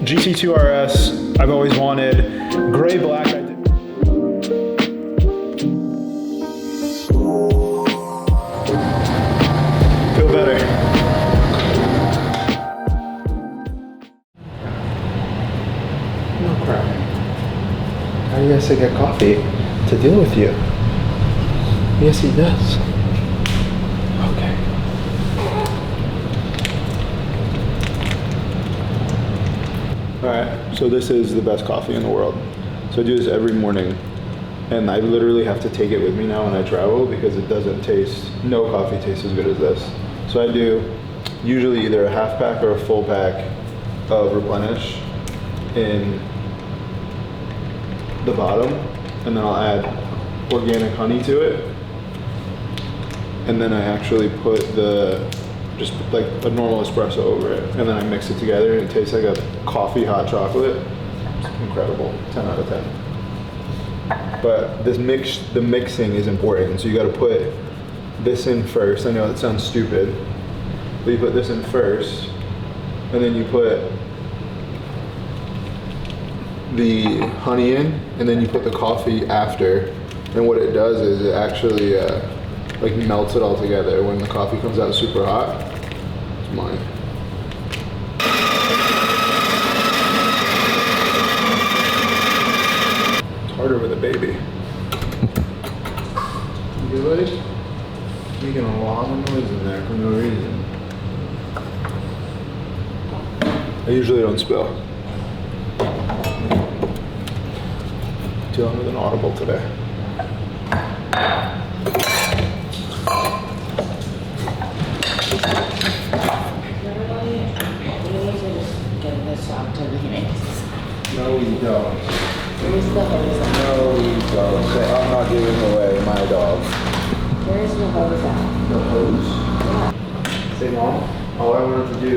gt2rs, I've always wanted. Gray black, I did. Feel better. No crap. How do you guys get coffee to deal with you? Yes, he does. Okay. Alright, so this is the best coffee in the world. So I do this every morning, and I literally have to take it with me now when I travel because it doesn't taste, no coffee tastes as good as this. So I do usually either a half pack or a full pack of Replenish in the bottom, and then I'll add organic honey to it. And then I actually put just like a normal espresso over it, and then I mix it together, and it tastes like a coffee hot chocolate. It's incredible, 10 out of 10. But the mixing is important, so you got to put this in first. I know that sounds stupid, but you put this in first, and then you put the honey in, and then you put the coffee after. And what it does is it actually like melts it all together. When the coffee comes out super hot, it's mine. It's harder with a baby. You like making a lot of noise in there for no reason. I usually don't spill. Dealing with an audible today. No, we don't. Where's the hose at? No, we don't. So I'm not giving away my dog. Where's the hose at? The hose? Yeah. Say, Mom, all I wanted to do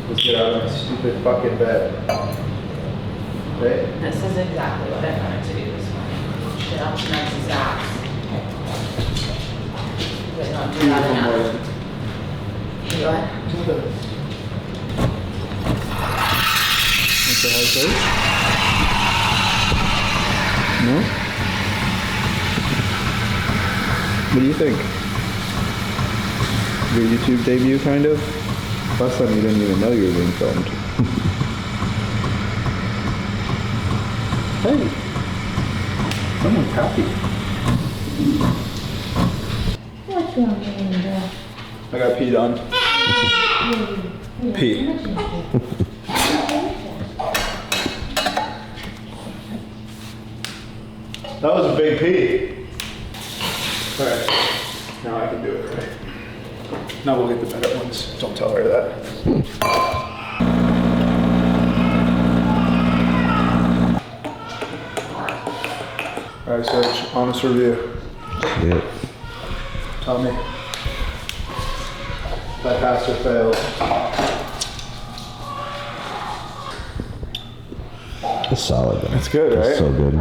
was get out of my stupid fucking bed. Right? This is exactly what I wanted to do this morning. Shit up tonight's ass. But not do that enough. You what? Say hi first? No? What do you think? Your YouTube debut, kind of? Last time you didn't even know you were being filmed. Hey! Someone's happy. What's wrong, Linda? I got peed on. Pee. That was a big pee. Alright, now I can do it, right? Now we'll get the better ones. Don't tell her that. Alright, Serge, honest review. Yep. Tell me. That passed or failed. It's solid though. It's good, right? It's so good.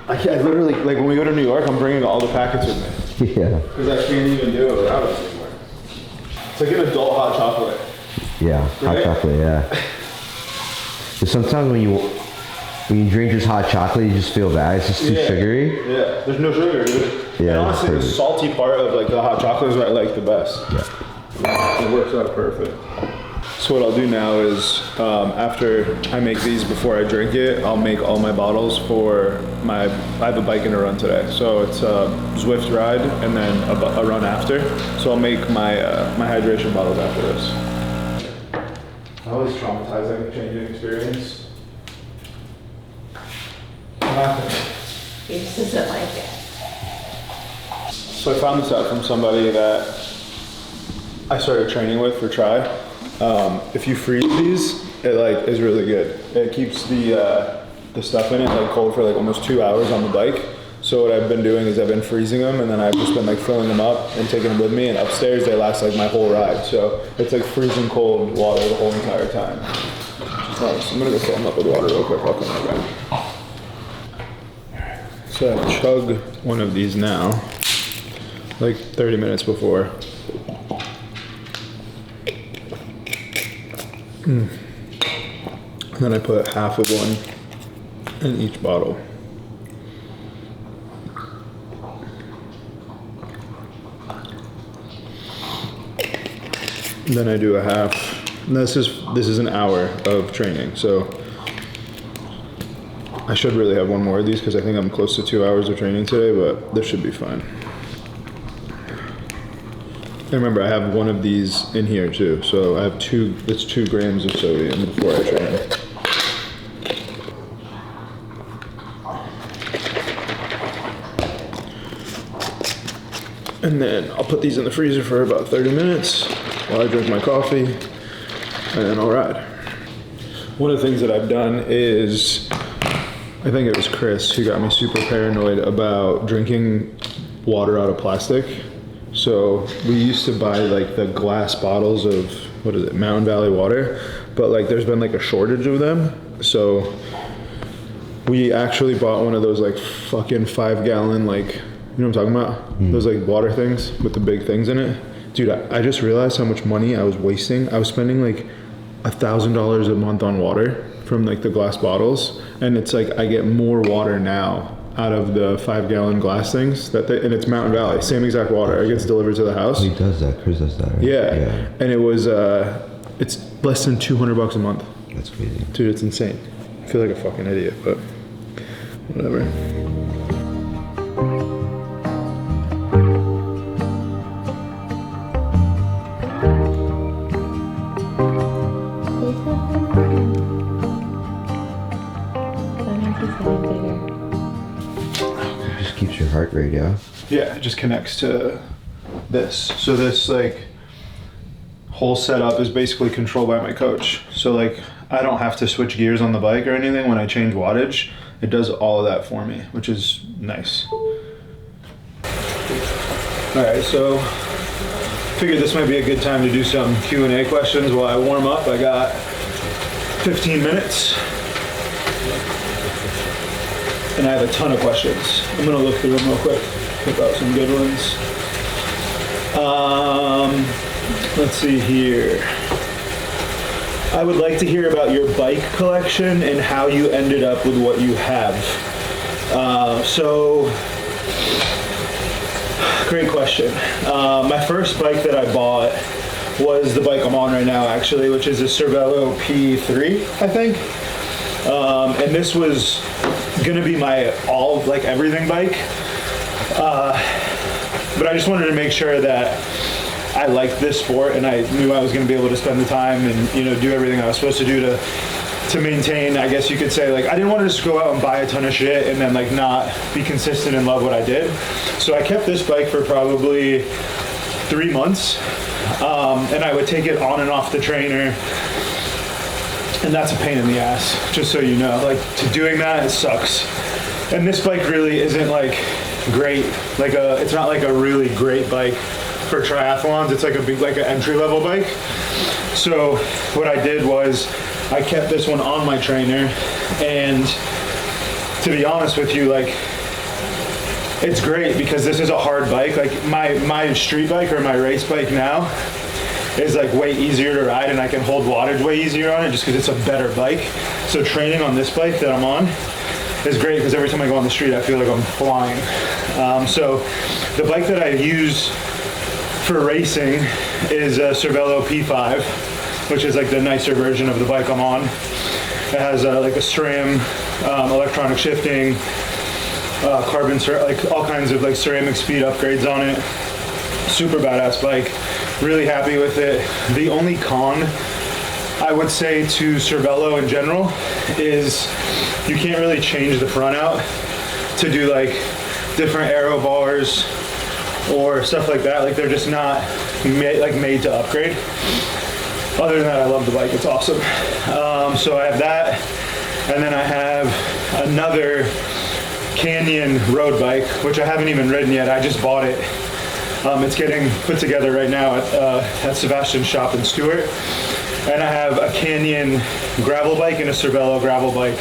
I literally, like when we go to New York, I'm bringing all the packets with me. Yeah. Because I can't even do it without it anymore. It's like an adult hot chocolate. Yeah, Right? hot chocolate, yeah. Because sometimes when you drink this hot chocolate, you just feel bad. It's just too sugary. Yeah, there's no sugar. Yeah, and honestly, the perfect. salty part of like the hot chocolate is what I like the best. Yeah. It works out perfect. So what I'll do now is, after I make these before I drink it, I'll make all my bottles for I have a bike and a run today. So it's a Zwift ride and then a run after. So I'll make my hydration bottles after this. That was traumatizing, changing experience. He just doesn't like it. So I found this out from somebody that I started training with for Try. If you freeze these, it like is really good. It keeps the stuff in it like cold for like almost 2 hours on the bike. So So what I've been doing is I've been freezing them, and then I've just been like filling them up and taking them with me, and upstairs they last like my whole ride. So it's like freezing cold water the whole entire time. Which is nice. I'm gonna go fill them up with water real quick. I'll come right back. So I chug one of these now, like 30 minutes before. And then I put half of one in each bottle. And then I do a half. And this is an hour of training, so I should really have one more of these because I think I'm close to 2 hours of training today, but this should be fine. And remember, I have one of these in here too, so I have it's 2 grams of sodium before I train. And then I'll put these in the freezer for about 30 minutes while I drink my coffee, and then I'll ride. One of the things that I've done is, I think it was Chris who got me super paranoid about drinking water out of plastic. So we used to buy like the glass bottles of, what is it, Mountain Valley water, but like there's been like a shortage of them. So we actually bought one of those like fucking 5-gallon, like, you know what I'm talking about? Those like water things with the big things in it. Dude, I just realized how much money I was wasting. I was spending like $1,000 a month on water from like the glass bottles. And it's like, I get more water now out of the 5-gallon glass things and it's Mountain Valley, same exact water. It gets delivered to the house. He does that, Chris does that, right? Yeah. And it was, it's less than $200 a month. That's crazy. Dude, it's insane. I feel like a fucking idiot, but whatever. Just keeps your heart rate, yeah? Yeah, it just connects to this. So this like whole setup is basically controlled by my coach. So like I don't have to switch gears on the bike or anything when I change wattage. It does all of that for me, which is nice. All right, so figured this might be a good time to do some Q&A questions while I warm up. I got 15 minutes. And I have a ton of questions. I'm gonna look through them real quick, pick out some good ones. Let's see here. I would like to hear about your bike collection and how you ended up with what you have. So, great question. My first bike that I bought was the bike I'm on right now, actually, which is a Cervelo P3, I think. And this was gonna be my everything bike. But I just wanted to make sure that I liked this sport and I knew I was gonna be able to spend the time and, you know, do everything I was supposed to do to maintain, I guess you could say. Like, I didn't want to just go out and buy a ton of shit and then like not be consistent and love what I did. So I kept this bike for probably 3 months. And I would take it on and off the trainer. And that's a pain in the ass, just so you know. Like, to doing that, it sucks. And this bike really isn't like great. It's not like a really great bike for triathlons. It's like a big, like an entry-level bike. So what I did was I kept this one on my trainer, and to be honest with you, like, it's great because this is a hard bike. Like my street bike or my race bike now is like way easier to ride, and I can hold wattage way easier on it just because it's a better bike. So training on this bike that I'm on is great because every time I go on the street I feel like I'm flying. So the bike that I use for racing is a Cervelo P5, which is like the nicer version of the bike I'm on. It has like a SRAM, electronic shifting, carbon, like all kinds of like ceramic speed upgrades on it. Super badass bike. Really happy with it. The only con I would say to Cervelo in general is you can't really change the front out to do like different aero bars or stuff like that. Like, they're just not made to upgrade. Other than that, I love the bike. It's awesome. So I have that, and then I have another Canyon road bike, which I haven't even ridden yet. I just bought it. It's getting put together right now at Sebastian's shop in Stewart. And I have a Canyon gravel bike and a Cervelo gravel bike.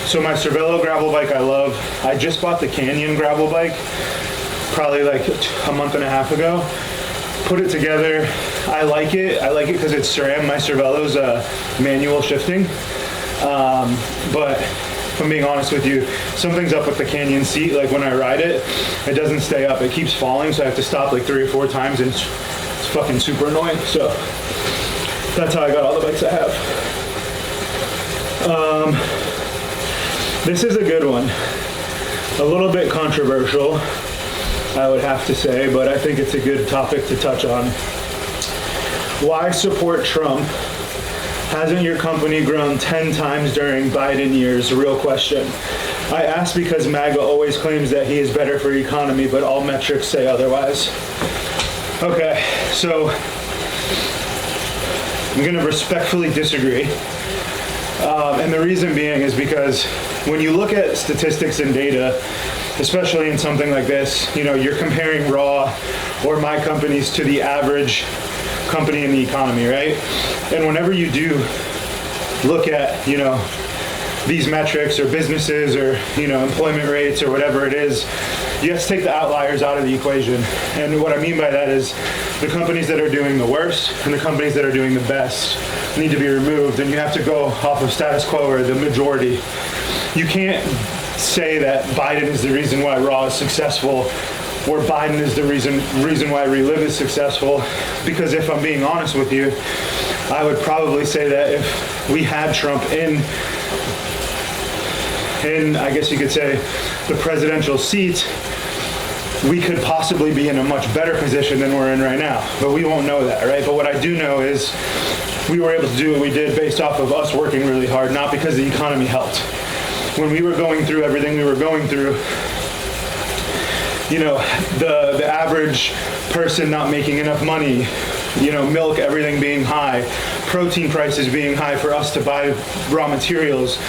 So my Cervelo gravel bike I love. I just bought the Canyon gravel bike probably like a month and a half ago. Put it together. I like it. I like it because it's SRAM. My Cervelo's manual shifting. But if I'm being honest with you, something's up with the Canyon seat. Like when I ride it, it doesn't stay up. It keeps falling, so I have to stop like 3 or 4 times, and it's fucking super annoying. So that's how I got all the bikes I have. This is a good one. A little bit controversial, I would have to say, but I think it's a good topic to touch on. Why support Trump? Hasn't your company grown 10 times during Biden years? Real question. I ask because MAGA always claims that he is better for the economy, but all metrics say otherwise. Okay, so I'm gonna respectfully disagree. And the reason being is because when you look at statistics and data, especially in something like this, you know, you're comparing Raw or my companies to the average company in the economy, right? And whenever you do look at, you know, these metrics or businesses or, you know, employment rates or whatever it is, you have to take the outliers out of the equation. And what I mean by that is the companies that are doing the worst and the companies that are doing the best need to be removed, and you have to go off of status quo or the majority. You can't say that Biden is the reason why Raw is successful or Biden is the reason why Relive is successful, because if I'm being honest with you, I would probably say that if we had Trump in I guess you could say the presidential seat, we could possibly be in a much better position than we're in right now. But we won't know that, right? But what I do know is we were able to do what we did based off of us working really hard, not because the economy helped. When we were going through everything we were going through, you know, the average person not making enough money, you know, milk, everything being high, protein prices being high for us to buy raw materials,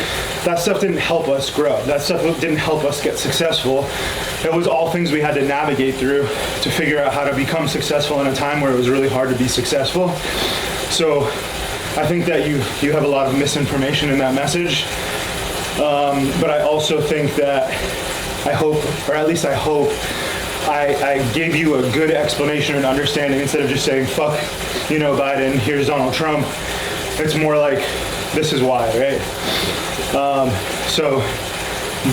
that stuff didn't help us grow. That stuff didn't help us get successful. It was all things we had to navigate through to figure out how to become successful in a time where it was really hard to be successful. So I think that you have a lot of misinformation in that message. But I also think that I hope I gave you a good explanation and understanding instead of just saying, fuck, you know, Biden, here's Donald Trump. It's more like, this is why, right? So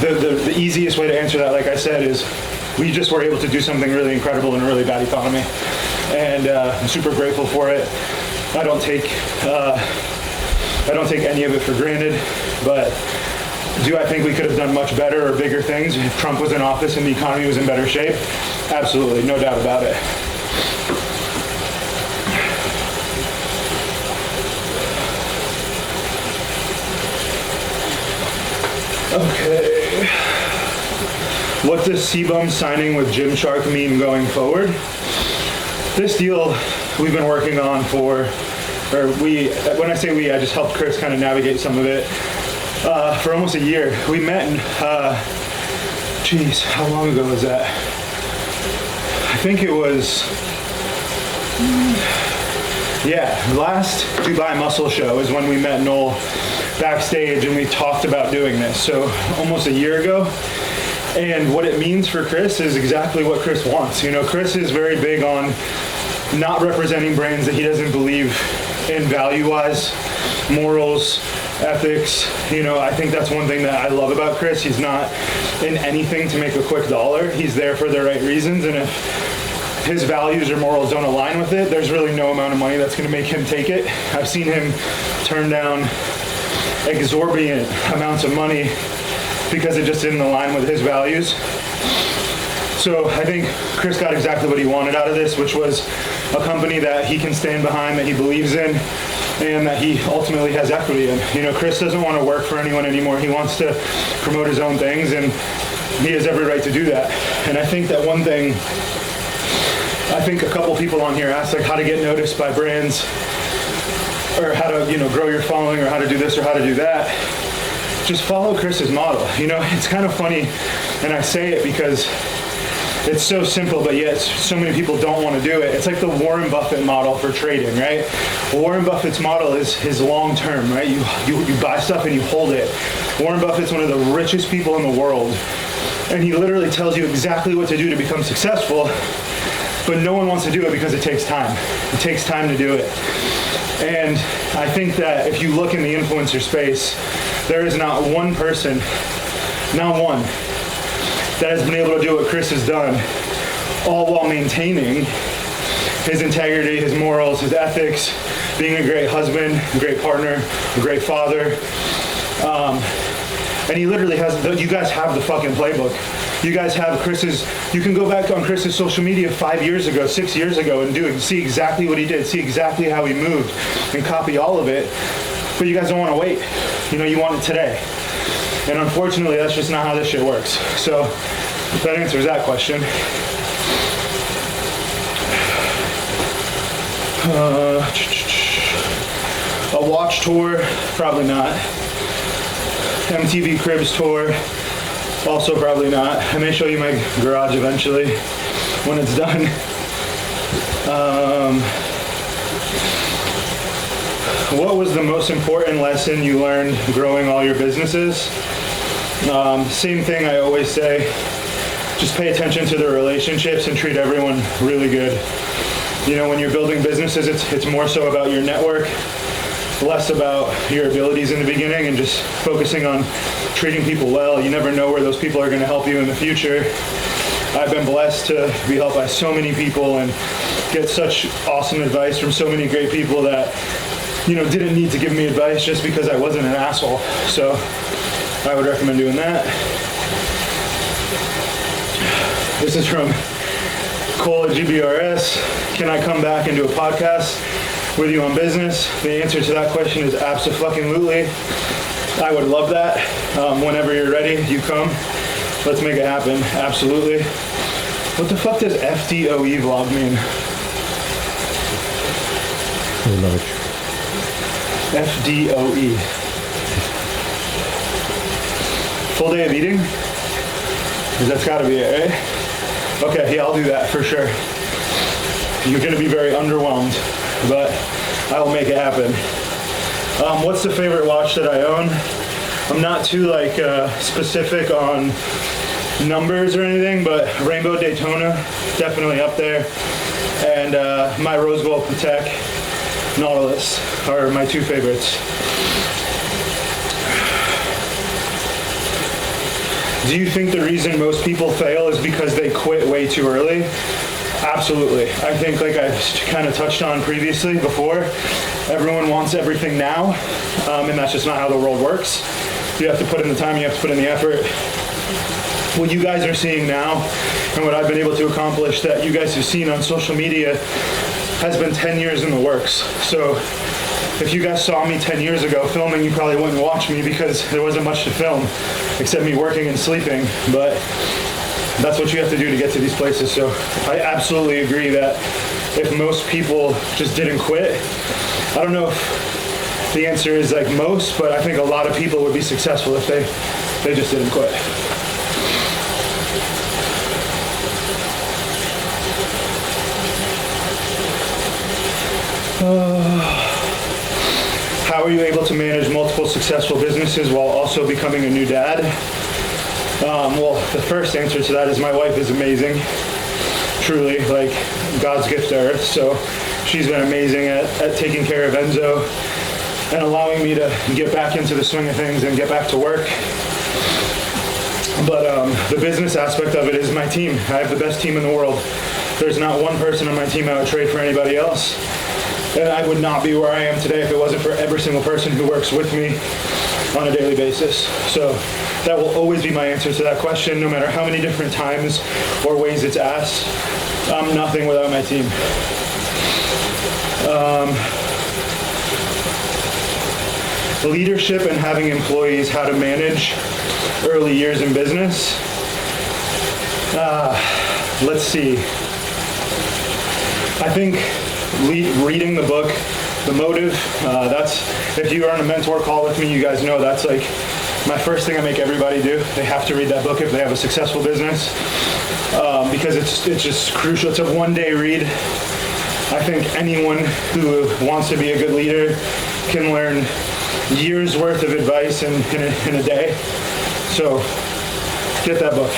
the easiest way to answer that, like I said, is we just were able to do something really incredible in a really bad economy. And I'm super grateful for it. I don't take any of it for granted, but do I think we could have done much better or bigger things if Trump was in office and the economy was in better shape? Absolutely, no doubt about it. Okay. What does CBUM signing with Gymshark mean going forward? This deal we've been working on when I say we, I just helped Chris kind of navigate some of it. For almost a year. We met in, how long ago was that? I think it was, last Dubai Muscle Show is when we met Noel backstage and we talked about doing this. So almost a year ago. And what it means for Chris is exactly what Chris wants. You know, Chris is very big on not representing brands that he doesn't believe in value-wise, morals, ethics. You know, I think that's one thing that I love about Chris. He's not in anything to make a quick dollar. He's there for the right reasons, and if his values or morals don't align with it, there's really no amount of money that's going to make him take it. I've seen him turn down exorbitant amounts of money because it just didn't align with his values. So I think Chris got exactly what he wanted out of this, which was a company that he can stand behind, that he believes in, and that he ultimately has equity in. You know, Chris doesn't want to work for anyone anymore. He wants to promote his own things, and he has every right to do that. And I think that one thing, I think a couple people on here asked like how to get noticed by brands, or how to, you know, grow your following, or how to do this or how to do that. just follow Chris's model. You know, it's kind of funny, and I say it because it's so simple, but yet so many people don't want to do it. It's like the Warren Buffett model for trading, right? Warren Buffett's model is his long-term, right? You buy stuff and you hold it. Warren Buffett's one of the richest people in the world, and he literally tells you exactly what to do to become successful, but no one wants to do it because it takes time. It takes time to do it. And I think that if you look in the influencer space, there is not one person, not one, that has been able to do what Chris has done, all while maintaining his integrity, his morals, his ethics, being a great husband, a great partner, a great father. And he literally has, you guys have the fucking playbook. You guys have Chris's, you can go back on Chris's social media 5 years ago, 6 years ago and see exactly what he did, see exactly how he moved and copy all of it. But you guys don't want to wait. You know, you want it today. And unfortunately, that's just not how this shit works. So that answers that question. A watch tour, probably not. MTV Cribs tour, also probably not. I may show you my garage eventually when it's done. What was the most important lesson you learned growing all your businesses? Same thing I always say, just pay attention to the relationships and treat everyone really good. You know, when you're building businesses, it's more so about your network, less about your abilities in the beginning, and just focusing on treating people well. You never know where those people are going to help you in the future. I've been blessed to be helped by so many people and get such awesome advice from so many great people that, you know, didn't need to give me advice just because I wasn't an asshole. So I would recommend doing that. This is from Cole at gt2rs. Can I come back and do a podcast with you on business? The answer to that question is absolutely. I would love that. Whenever you're ready, you come. Let's make it happen. Absolutely. What the fuck does FDOE vlog mean? FDOE. Full day of eating? Because that's gotta be it, right? Okay, yeah, I'll do that for sure. You're gonna be very underwhelmed, but I will make it happen. What's the favorite watch that I own? I'm not too specific on numbers or anything, but Rainbow Daytona, definitely up there. And my Rose Gold Patek Nautilus are my two favorites. Do you think the reason most people fail is because they quit way too early? Absolutely. I think, like I kind of touched on previously before, everyone wants everything now, and that's just not how the world works. You have to put in the time, you have to put in the effort. What you guys are seeing now, and what I've been able to accomplish that you guys have seen on social media, has been 10 years in the works. So if you guys saw me 10 years ago filming, you probably wouldn't watch me because there wasn't much to film except me working and sleeping. But that's what you have to do to get to these places. So I absolutely agree that if most people just didn't quit, I don't know if the answer is like most, but I think a lot of people would be successful if they just didn't quit. How are you able to manage multiple successful businesses while also becoming a new dad? Well, the first answer to that is my wife is amazing. Truly, like God's gift to earth. So she's been amazing at taking care of Enzo and allowing me to get back into the swing of things and get back to work. But the business aspect of it is my team. I have the best team in the world. There's not one person on my team I would trade for anybody else. And I would not be where I am today if it wasn't for every single person who works with me on a daily basis. So that will always be my answer to that question, no matter how many different times or ways it's asked. I'm nothing without my team. Leadership and having employees, how to manage early years in business. Let's see. I think reading the book, The Motive, that's, if you are on a mentor call with me, you guys know that's like my first thing I make everybody do, they have to read that book if they have a successful business, because it's just crucial. It's a one-day read. I think anyone who wants to be a good leader can learn years worth of advice in a day. So get that book.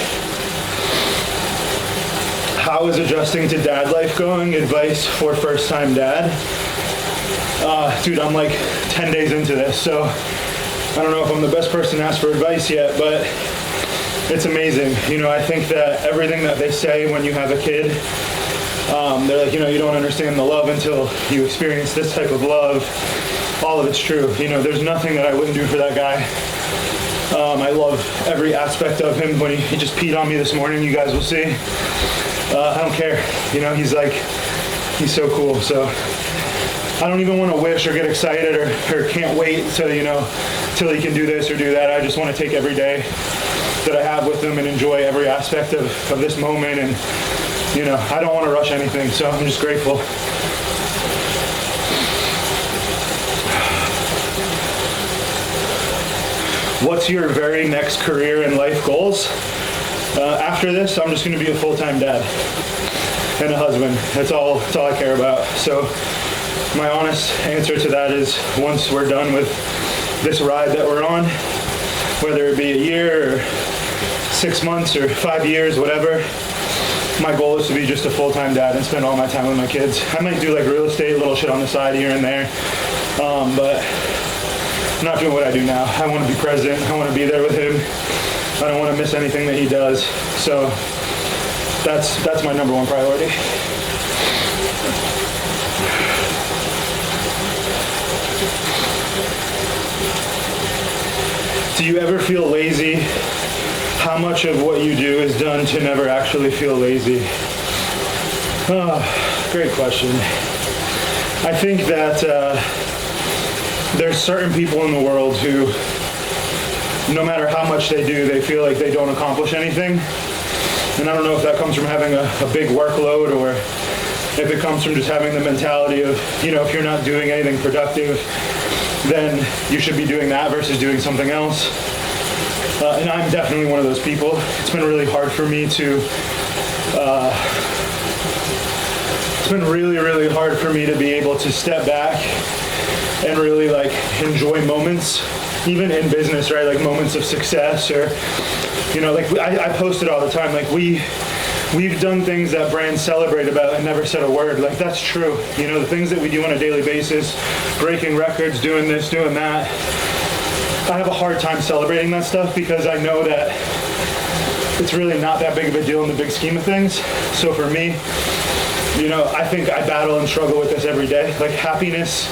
How is adjusting to dad life going? Advice for first-time dad. Dude, I'm like 10 days into this, so I don't know if I'm the best person to ask for advice yet, but it's amazing. I think that everything that they say when you have a kid, they're like, you don't understand the love until you experience this type of love. All of it's true. There's nothing that I wouldn't do for that guy. I love every aspect of him. When he just peed on me this morning, you guys will see. I don't care. He's so cool. So I don't even want to wish or get excited or can't wait till he can do this or do that. I just want to take every day that I have with him and enjoy every aspect of this moment. And, I don't want to rush anything. So I'm just grateful. What's your very next career and life goals? After this, I'm just going to be a full-time dad and a husband. That's all I care about. So my honest answer to that is once we're done with this ride that we're on, whether it be a year or 6 months or 5 years, whatever, my goal is to be just a full-time dad and spend all my time with my kids. I might do like real estate, little shit on the side here and there, but I'm not doing what I do now. I want to be present. I want to be there with him. I don't want to miss anything that he does. So that's my number one priority. Do you ever feel lazy? How much of what you do is done to never actually feel lazy? Great question. I think that there's certain people in the world who, no matter how much they do, they feel like they don't accomplish anything. And I don't know if that comes from having a big workload or if it comes from just having the mentality of, if you're not doing anything productive, then you should be doing that versus doing something else. And I'm definitely one of those people. It's been really hard for me to, really hard for me to be able to step back and really enjoy moments, even in business, right? Like moments of success or, I post it all the time. We've done things that brands celebrate about and never said a word. That's true. The things that we do on a daily basis, breaking records, doing this, doing that. I have a hard time celebrating that stuff because I know that it's really not that big of a deal in the big scheme of things. So for me, I think I battle and struggle with this every day. Happiness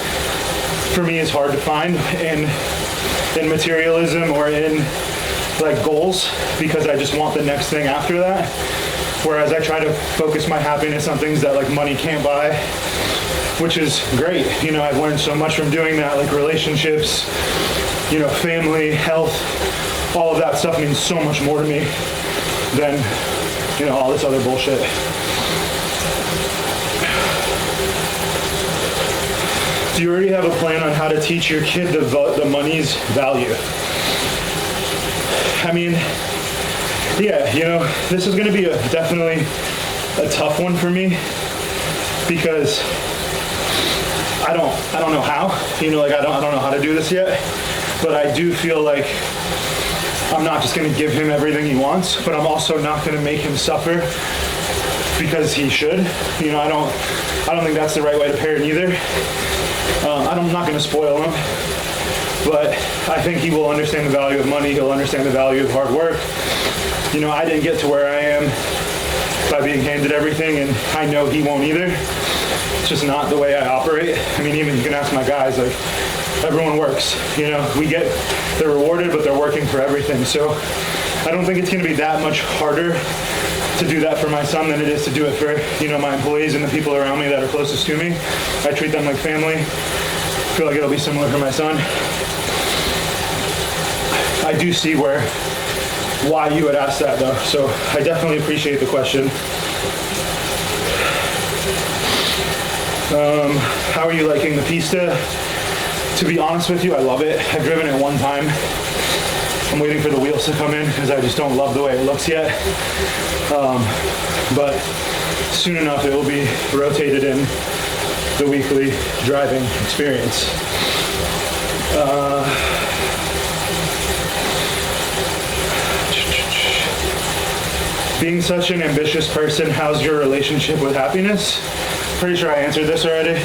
for me is hard to find in materialism or in goals because I just want the next thing after that. Whereas I try to focus my happiness on things that money can't buy, which is great. I've learned so much from doing that, relationships, family, health, all of that stuff means so much more to me than, all this other bullshit. Do you already have a plan on how to teach your kid the money's value? I mean, yeah, this is going to be definitely a tough one for me because I don't know how, I don't know how to do this yet, but I do feel like I'm not just going to give him everything he wants, but I'm also not going to make him suffer because he should. I don't think that's the right way to parent either. I'm not going to spoil him, but I think he will understand the value of money. He'll understand the value of hard work. I didn't get to where I am by being handed everything, and I know he won't either. It's just not the way I operate. I mean, even you can ask my guys, everyone works. They're rewarded, but they're working for everything. So I don't think it's going to be that much harder to do that for my son than it is to do it for, my employees and the people around me that are closest to me. I treat them like family. I feel like it'll be similar for my son. I do see why you would ask that though. So I definitely appreciate the question. How are you liking the pista? To be honest with you, I love it. I've driven it one time. I'm waiting for the wheels to come in because I just don't love the way it looks yet. But soon enough it will be rotated in the weekly driving experience. Being such an ambitious person, how's your relationship with happiness? Pretty sure I answered this already.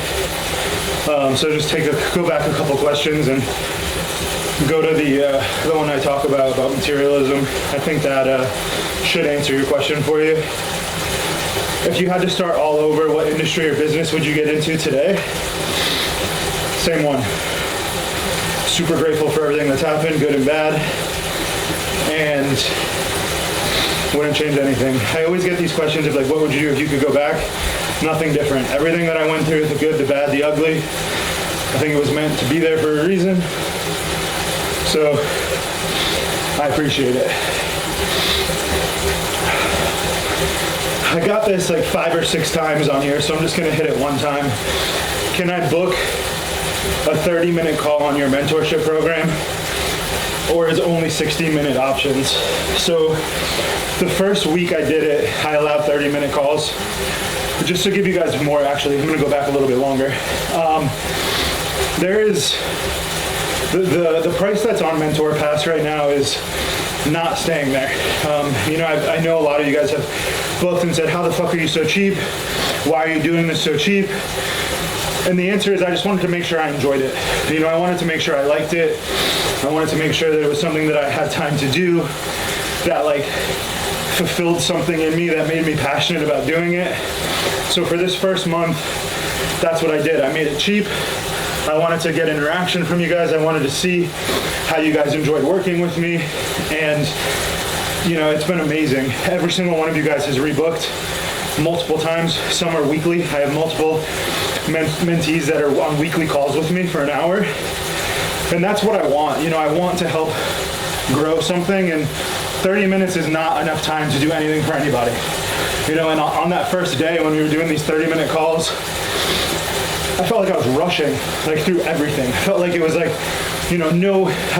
So just go back a couple questions and go to the one I talk about materialism. I think that should answer your question for you. If you had to start all over, what industry or business would you get into today? Same one. Super grateful for everything that's happened, good and bad, and wouldn't change anything. I always get these questions of like, what would you do if you could go back? Nothing different. Everything that I went through, the good, the bad, the ugly, I think it was meant to be there for a reason. So I appreciate it. I got this like 5 or 6 times on here, so I'm just gonna hit it one time. Can I book a 30-minute call on your mentorship program? Or is only 60-minute options? So the first week I did it, I allowed 30-minute calls. But just to give you guys more, actually, I'm gonna go back a little bit longer. There is, the price that's on Mentor Pass right now is not staying there. I know a lot of you guys have booked and said, how the fuck are you so cheap? Why are you doing this so cheap? And the answer is I just wanted to make sure I enjoyed it. I wanted to make sure I liked it. I wanted to make sure that it was something that I had time to do, that like fulfilled something in me that made me passionate about doing it. So for this first month, that's what I did. I made it cheap. I wanted to get interaction from you guys. I wanted to see how you guys enjoyed working with me. And, it's been amazing. Every single one of you guys has rebooked multiple times. Some are weekly. I have multiple mentees that are on weekly calls with me for an hour. And that's what I want. I want to help grow something, and 30 minutes is not enough time to do anything for anybody. And on that first day when we were doing these 30-minute calls, I felt like I was rushing through everything. I felt like it was I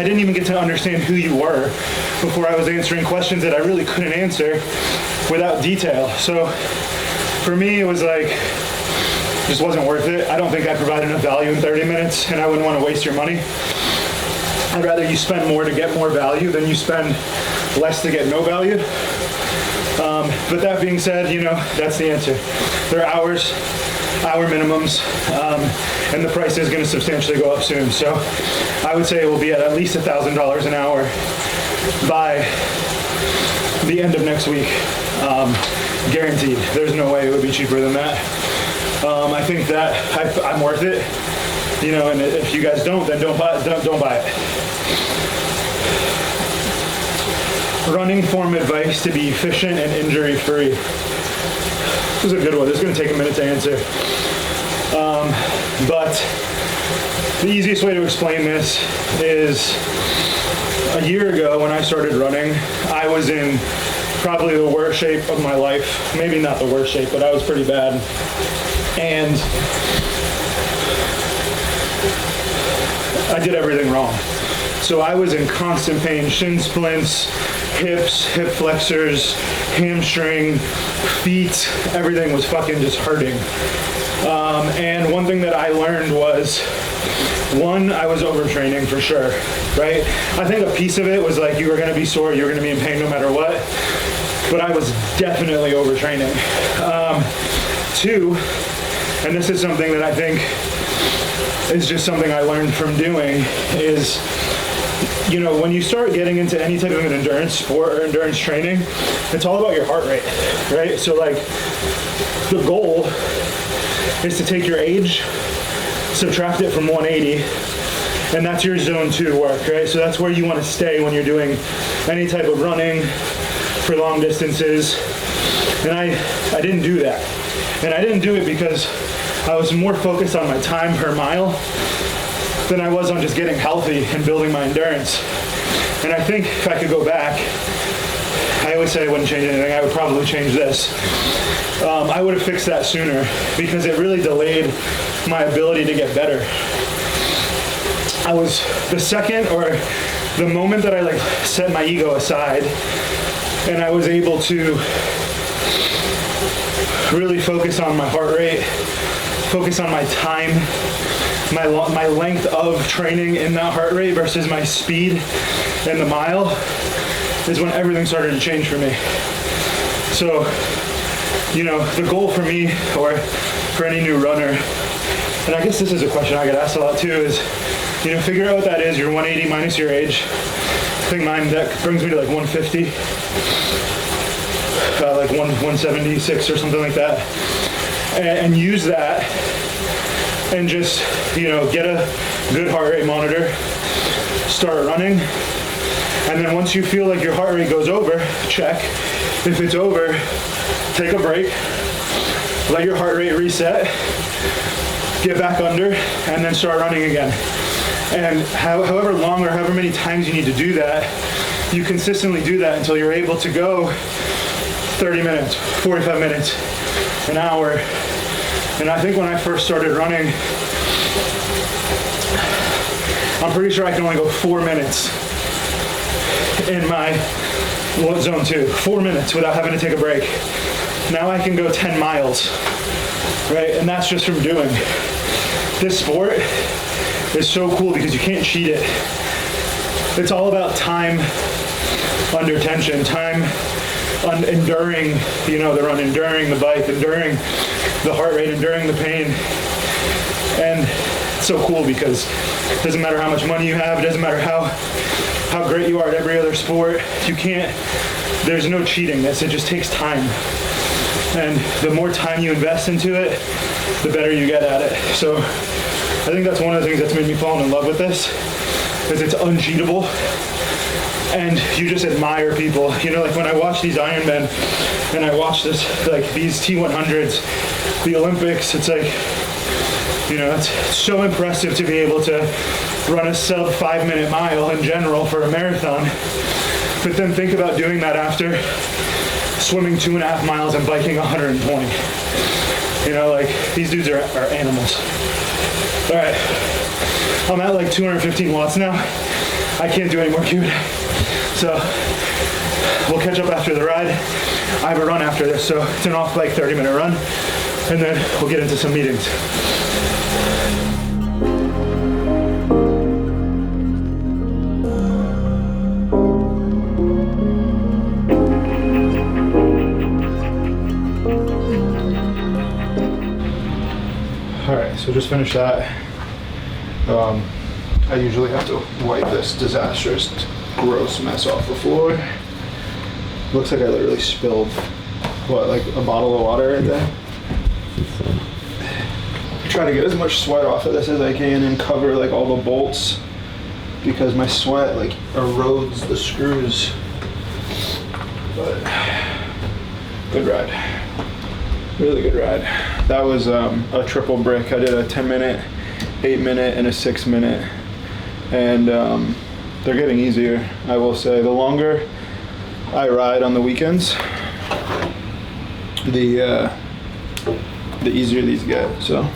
didn't even get to understand who you were before I was answering questions that I really couldn't answer without detail. So for me, it was just wasn't worth it. I don't think I provided enough value in 30 minutes, and I wouldn't want to waste your money. I'd rather you spend more to get more value than you spend less to get no value. But that being said, that's the answer. There are hour minimums, and the price is going to substantially go up soon. So I would say it will be at least $1,000 an hour by the end of next week. Guaranteed. There's no way it would be cheaper than that. I think that I'm worth it, and if you guys don't, then don't buy it. Running form advice to be efficient and injury-free. This is a good one. This is going to take a minute to answer. But the easiest way to explain this is a year ago when I started running, I was in probably the worst shape of my life. Maybe not the worst shape, but I was pretty bad. And I did everything wrong. So I was in constant pain, shin splints, hips, hip flexors, hamstring, feet, everything was fucking just hurting. And one thing that I learned was, one, I was overtraining for sure, right? I think a piece of it was you were gonna be sore, you were gonna be in pain no matter what, but I was definitely overtraining. 2, and this is something that I think is just something I learned from doing, is when you start getting into any type of an endurance sport or endurance training, it's all about your heart rate, right? So the goal is to take your age, subtract it from 180, and that's your zone 2 work, right? So that's where you want to stay when you're doing any type of running for long distances. And I didn't do that. And I didn't do it because I was more focused on my time per mile than I was on just getting healthy and building my endurance. And I think if I could go back, I always say I wouldn't change anything. I would probably change this. I would have fixed that sooner because it really delayed my ability to get better. I was the second or the moment that I like set my ego aside and I was able to really focus on my heart rate, focus on my time, my length of training in that heart rate versus my speed in the mile, is when everything started to change for me. So, you know, the goal for me, or for any new runner, and I guess this is a question I get asked a lot too, is, you know, figure out what that is, your 180 minus your age. I think mine, that brings me to like 150, like 176 or something like that. And use that and just, you know, get a good heart rate monitor, start running. And then once you feel like your heart rate goes over, check. If it's over, take a break, let your heart rate reset, get back under, and then start running again. And however long or however many times you need to do that, you consistently do that until you're able to go 30 minutes, 45 minutes, an hour. And I think when I first started running, I'm pretty sure I can only go 4 minutes in my zone 2, 4 minutes without having to take a break. Now I can go 10 miles, right? And that's just from doing. This sport is so cool because you can't cheat it. It's all about time under tension, time enduring, you know, the run, enduring the bike, enduring the heart rate, enduring the pain. And it's so cool because it doesn't matter how much money you have, it doesn't matter how great you are at every other sport, you can't, there's no cheating this, it just takes time. And the more time you invest into it, the better you get at it. So I think that's one of the things that's made me fall in love with this, is it's uncheatable. And you just admire people. You know, like when I watch these Ironmen and I watch this, like these T100s, the Olympics, it's like, you know, it's so impressive to be able to run a sub 5 minute mile in general for a marathon. But then think about doing that after swimming 2.5 miles and biking 120. You know, like these dudes are animals. All right, I'm at like 215 watts now. I can't do any more, dude. So we'll catch up after the ride. I have a run after this, so it's an off bike 30-minute run, and then we'll get into some meetings. All right, so just finished that. I usually have to wipe this disastrous, gross mess off the floor. Looks like I literally spilled, what, like a bottle of water right there? Try to get as much sweat off of this as I can and cover like all the bolts, because my sweat like erodes the screws. But good ride, really good ride. That was a triple brick. I did a 10-minute, 8-minute, and a 6-minute, and they're getting easier, I will say. The longer I ride on the weekends, the easier these get. So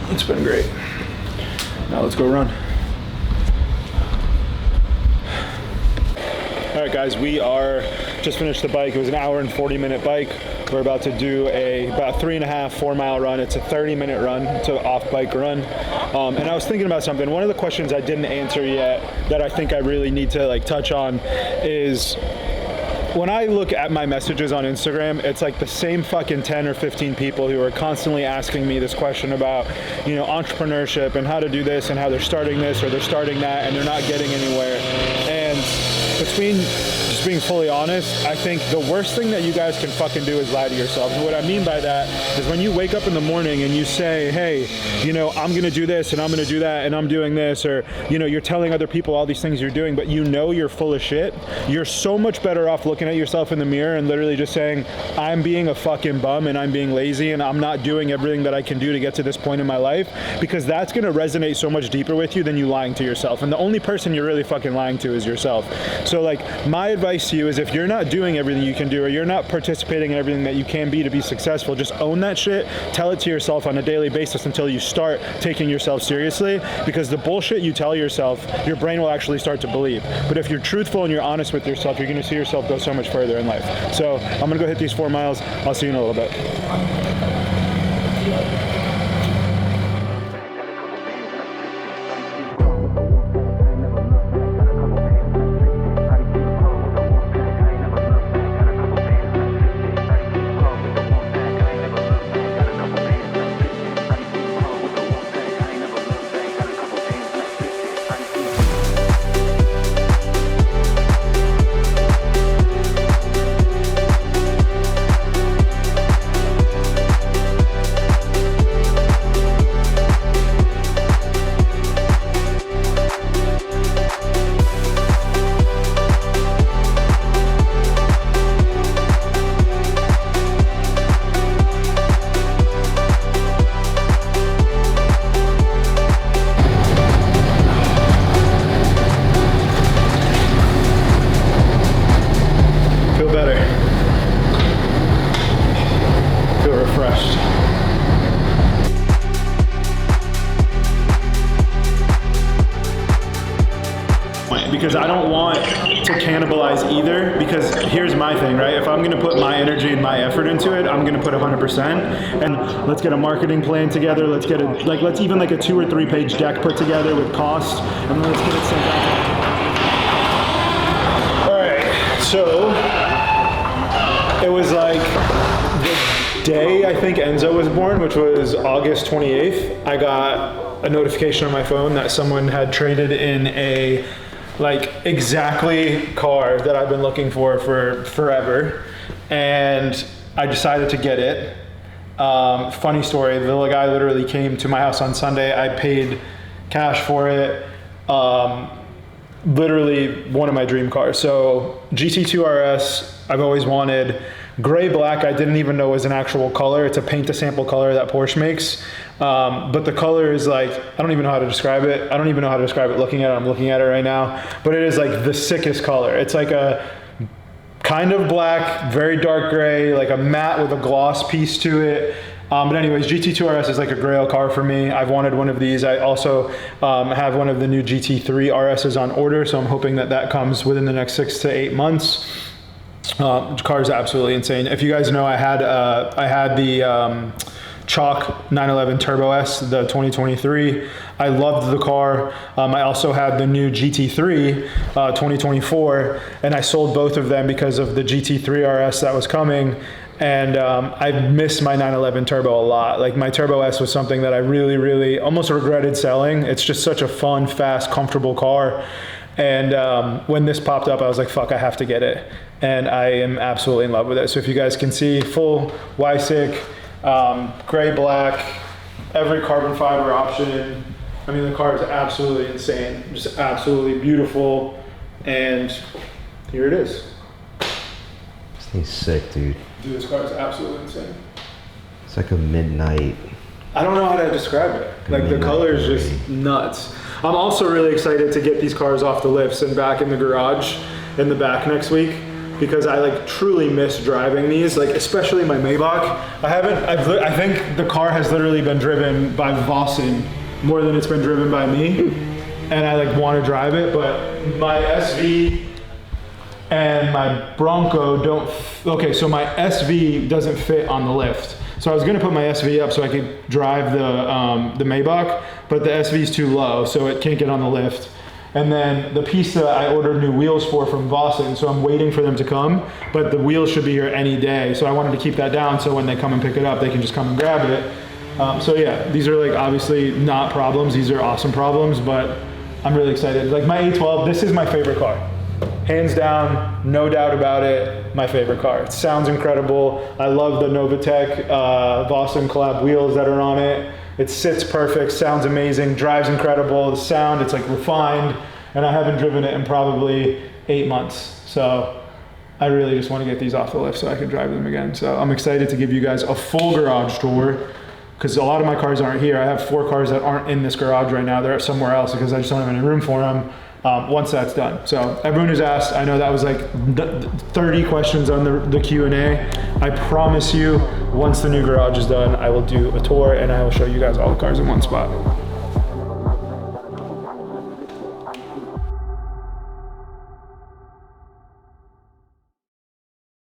it's been great. Now let's go run. All right, guys, we are just finished the bike. It was an hour and 40-minute bike. We're about to do about 3.5, 4 mile run. It's a 30-minute run. It's an off bike run. And I was thinking about something. One of the questions I didn't answer yet that I think I really need to like touch on is, when I look at my messages on Instagram, it's like the same fucking 10 or 15 people who are constantly asking me this question about, you know, entrepreneurship and how to do this and how they're starting this or they're starting that and they're not getting anywhere. And between just being fully honest, I think the worst thing that you guys can fucking do is lie to yourselves. And what I mean by that is when you wake up in the morning and you say, hey, you know, I'm gonna do this and I'm gonna do that and I'm doing this, or, you know, you're telling other people all these things you're doing, but you know you're full of shit, you're so much better off looking at yourself in the mirror and literally just saying, I'm being a fucking bum and I'm being lazy and I'm not doing everything that I can do to get to this point in my life, because that's gonna resonate so much deeper with you than you lying to yourself. And the only person you're really fucking lying to is yourself. So like, my advice advice to you is if you're not doing everything you can do, or you're not participating in everything that you can be to be successful, just own that shit. Tell it to yourself on a daily basis until you start taking yourself seriously, because the bullshit you tell yourself, your brain will actually start to believe. But if you're truthful and you're honest with yourself, you're gonna see yourself go so much further in life. So I'm gonna go hit these 4 miles. I'll see you in a little bit. Because I don't want to cannibalize either, because here's my thing, right? If I'm gonna put my energy and my effort into it, I'm gonna put 100%. And let's get a marketing plan together. Let's get let's even like a 2 or 3 page deck put together with costs, and let's get it sent out. All right, so it was like the day I think Enzo was born, which was August 28th, I got a notification on my phone that someone had traded in a exactly car that I've been looking for forever, and I decided to get it. Funny story, the guy literally came to my house on Sunday. I paid cash for it. Literally one of my dream cars. So GT2 RS, I've always wanted. Gray black, I didn't even know was an actual color. It's a paint to sample color that Porsche makes. But the color is I don't even know how to describe it. I don't even know how to describe it looking at it. I'm looking at it right now. But it is the sickest color. It's like a kind of black, very dark gray, like a matte with a gloss piece to it. But anyways, GT2 RS is like a grail car for me. I've wanted one of these. I also have one of the new GT3 RSs on order, so I'm hoping that comes within the next 6 to 8 months. The car is absolutely insane. If you guys know, I had the Chalk 911 Turbo S, the 2023. I loved the car. I also had the new GT3 2024, and I sold both of them because of the GT3 RS that was coming. And I miss my 911 Turbo a lot. My Turbo S was something that I really, really almost regretted selling. It's just such a fun, fast, comfortable car. And when this popped up, I was like, fuck, I have to get it. And I am absolutely in love with it. So if you guys can see, full YSIC, gray, black, every carbon fiber option. I mean, the car is absolutely insane, just absolutely beautiful. And here it is. This thing's sick, dude. Dude, this car is absolutely insane. It's like a midnight. I don't know how to describe it. The color is just nuts. I'm also really excited to get these cars off the lifts and back in the garage in the back next week, because I truly miss driving these, especially my Maybach. I think the car has literally been driven by Vossen more than it's been driven by me, and I want to drive it, but my SV and my Bronco don't. Okay, so my SV doesn't fit on the lift. So I was gonna put my SV up so I could drive the Maybach, but the SV is too low, so it can't get on the lift. And then the Pista, I ordered new wheels for from Vossen, so I'm waiting for them to come, but the wheels should be here any day. So I wanted to keep that down so when they come and pick it up, they can just come and grab it. So yeah, these are obviously not problems. These are awesome problems, but I'm really excited. My A12, this is my favorite car. Hands down, no doubt about it, my favorite car. It sounds incredible. I love the Novatec Vossen collab wheels that are on it. It sits perfect, sounds amazing, drives incredible. The sound, it's refined, and I haven't driven it in probably 8 months. So I really just want to get these off the lift so I can drive them again. So I'm excited to give you guys a full garage tour, because a lot of my cars aren't here. I have 4 cars that aren't in this garage right now. They're somewhere else because I just don't have any room for them. once that's done. So everyone who's asked, I know that was like 30 questions on the Q&A. I promise you, once the new garage is done, I will do a tour and I will show you guys all the cars in one spot.